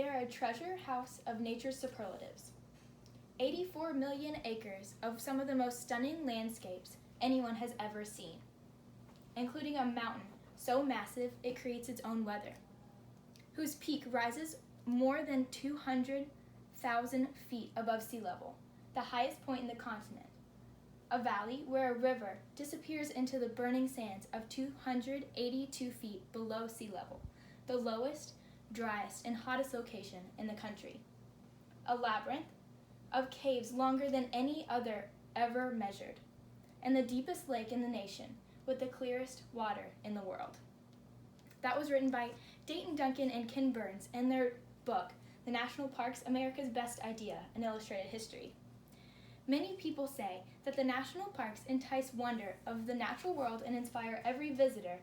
They are a treasure house of nature's superlatives. 84 million acres of some of the most stunning landscapes anyone has ever seen, including a mountain so massive it creates its own weather, whose peak rises more than 200,000 feet above sea level, the highest point in the continent. A valley where a river disappears into the burning sands of 282 feet below sea level, the lowest, driest, and hottest location in the country. A labyrinth of caves longer than any other ever measured, and the deepest lake in the nation with the clearest water in the world. That was written by Dayton Duncan and Ken Burns in their book, The National Parks, America's Best Idea, an Illustrated History. Many people say that the national parks entice wonder of the natural world and inspire every visitor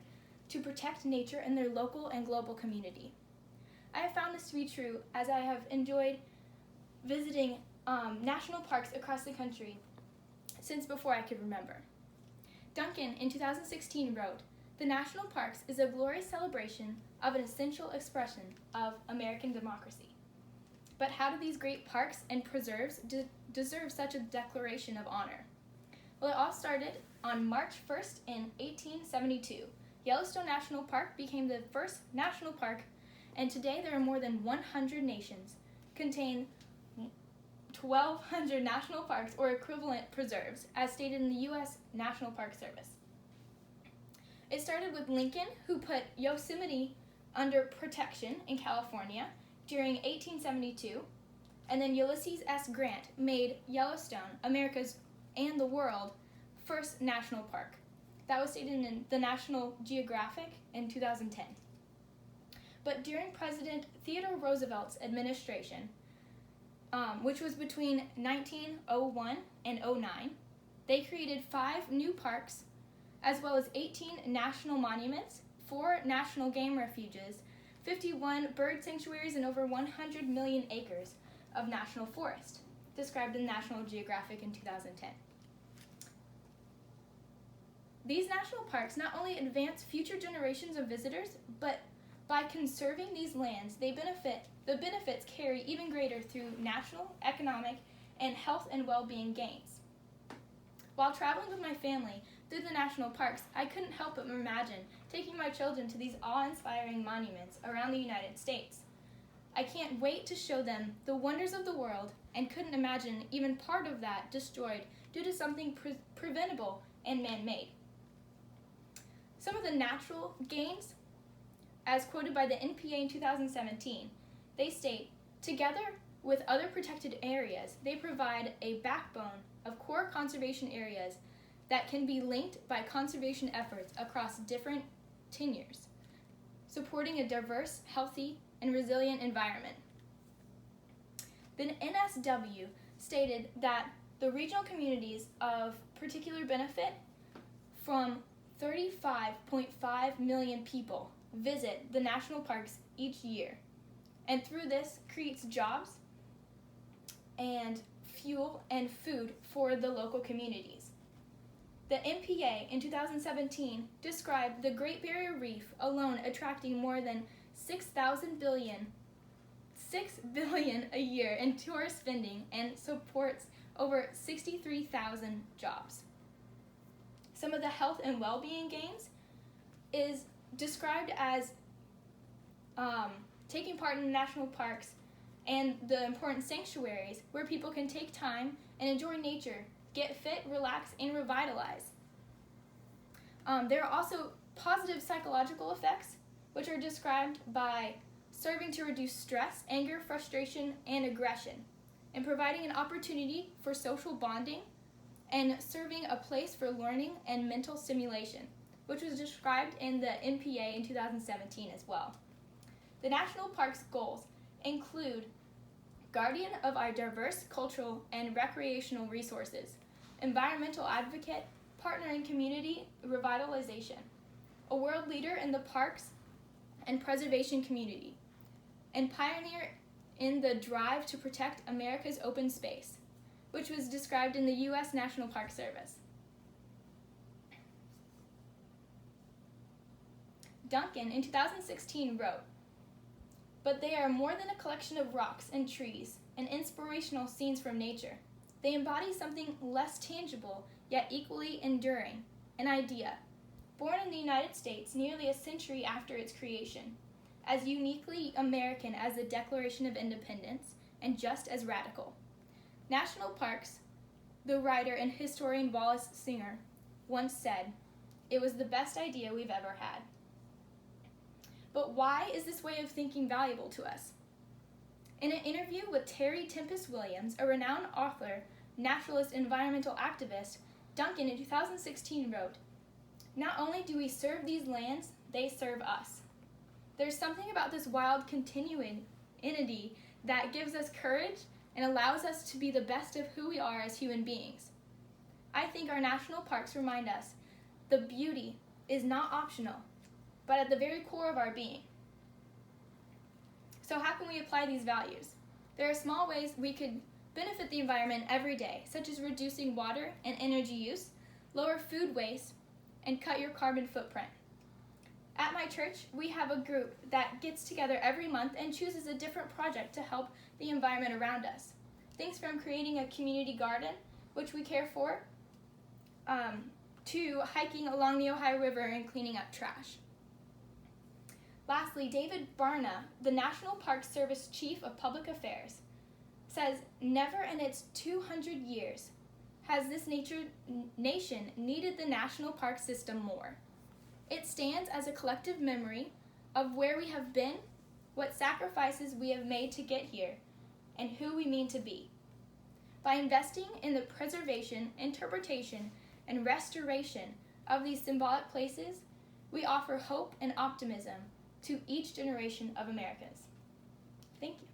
to protect nature in their local and global community. I have found this to be true as I have enjoyed visiting national parks across the country since before I could remember. Duncan in 2016 wrote, "The national parks is a glorious celebration of an essential expression of American democracy." But how do these great parks and preserves deserve such a declaration of honor? Well, it all started on March 1st in 1872. Yellowstone National Park became the first national park, and today there are more than 100 nations, contain 1,200 national parks or equivalent preserves, as stated in the U.S. National Park Service. It started with Lincoln, who put Yosemite under protection in California during 1872, and then Ulysses S. Grant made Yellowstone America's and the world's first national park. That was stated in the National Geographic in 2010. But during President Theodore Roosevelt's administration, which was between 1901 and 09, they created 5 new parks, as well as 18 national monuments, 4 national game refuges, 51 bird sanctuaries, and over 100 million acres of national forest, described in National Geographic in 2010. These national parks not only advance future generations of visitors, but by conserving these lands, the benefits carry even greater through national, economic, and health and well-being gains. While traveling with my family through the national parks, I couldn't help but imagine taking my children to these awe-inspiring monuments around the United States. I can't wait to show them the wonders of the world and couldn't imagine even part of that destroyed due to something preventable and man-made. Some of the natural gains, as quoted by the NPA in 2017, they state, "Together with other protected areas, they provide a backbone of core conservation areas that can be linked by conservation efforts across different tenures, supporting a diverse, healthy, and resilient environment." The NSW stated that the regional communities of particular benefit from 35.5 million people visit the national parks each year, and through this creates jobs and fuel and food for the local communities. The NPA in 2017 described the Great Barrier Reef alone attracting more than $6 billion a year in tourist spending and supports over 63,000 jobs. Some of the health and well-being gains is described as taking part in national parks and the important sanctuaries where people can take time and enjoy nature, get fit, relax, and revitalize. There are also positive psychological effects, which are described by serving to reduce stress, anger, frustration, and aggression, and providing an opportunity for social bonding, and serving a place for learning and mental stimulation, which was described in the NPA in 2017 as well. The National Park's goals include guardian of our diverse cultural and recreational resources, environmental advocate, partner in community revitalization, a world leader in the parks and preservation community, and pioneer in the drive to protect America's open space, which was described in the U.S. National Park Service. Duncan in 2016 wrote, But they are more than a collection of rocks and trees and inspirational scenes from nature. They embody something less tangible, yet equally enduring, an idea, born in the United States nearly a century after its creation, as uniquely American as the Declaration of Independence, and just as radical. National parks, the writer and historian Wallace Singer once said, "It was the best idea we've ever had." But why is this way of thinking valuable to us? In an interview with Terry Tempest Williams, a renowned author, naturalist, environmental activist, Duncan in 2016 wrote, "Not only do we serve these lands, they serve us." There's something about this wild continuity that gives us courage and allows us to be the best of who we are as human beings. I think our national parks remind us the beauty is not optional, but at the very core of our being. So how can we apply these values? There are small ways we could benefit the environment every day, such as reducing water and energy use, lower food waste, and cut your carbon footprint. At my church, we have a group that gets together every month and chooses a different project to help the environment around us. Things from creating a community garden, which we care for, to hiking along the Ohio River and cleaning up trash. Lastly, David Barna, the National Park Service Chief of Public Affairs, says, "Never in its 200 years has this nation needed the national park system more. It stands as a collective memory of where we have been, what sacrifices we have made to get here, and who we mean to be. By investing in the preservation, interpretation, and restoration of these symbolic places, we offer hope and optimism to each generation of Americans." Thank you.